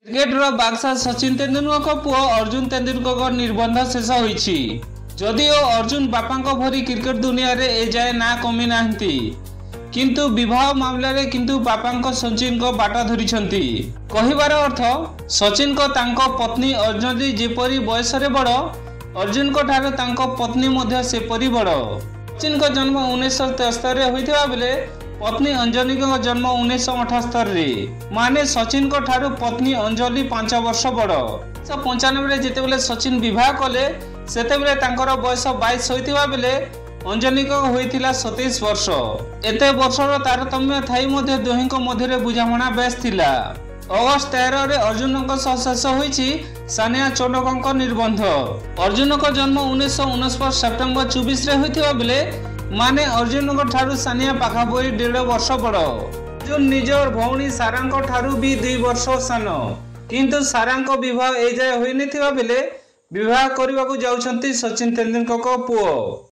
Cricketer बादशाह सचिन तेंदुलकर पुओ अर्जुन तेंदुलकर निर्बंध शेष होईछि। जदिओ अर्जुन बापा भरी क्रिकेट दुनिया रे ए जाए ना कमी नाहंती, किंतु विवाह मामला रे किंतु बापा सचिन को बाट धरिछंती। कहिबार अर्थ सचिन को तांको पत्नी अंजलि जेपरी बयस रे बड़, अर्जुन को ठारो तांको पत्नी मध्य सेपरी बड़। सचिन को जन्म 1973 रे होइथिबा बेले पत्नी अंजलि को जन्म 1978 रे। माने सचिन को ठारो पत्नी अंजलि 5 वर्ष बड़। 1995 रे जेतेबेले सचिन विवाह कले सेतेबेले तांकर बयस 22 होइथिबा बेले अंजलि को होइथिला 27 वर्ष। एते वर्षर तारतम्य थाई मध्ये दुहिंको मध्यरे बुझामणा बेस थिला। अगस्त 13 रे अर्जुन को शेष होईछि सानिया चोंडकଙ୍କ निर्बंध। अर्जुन को जन्म 1949 सेप्टेम्बर 24 रे होइथिबा बेले माने अर्जुन को ठारू सानिया पाखापोरी 1.5 वर्ष बड़। अर्जुन निजर भौणी सारांको ठारू भी 2 वर्ष सान, किंतु सारांको विवाह ए जाय होई नथिबा बेले विवाह करबाकू जाउछंती सचिन तेंदुलकर को पुओ।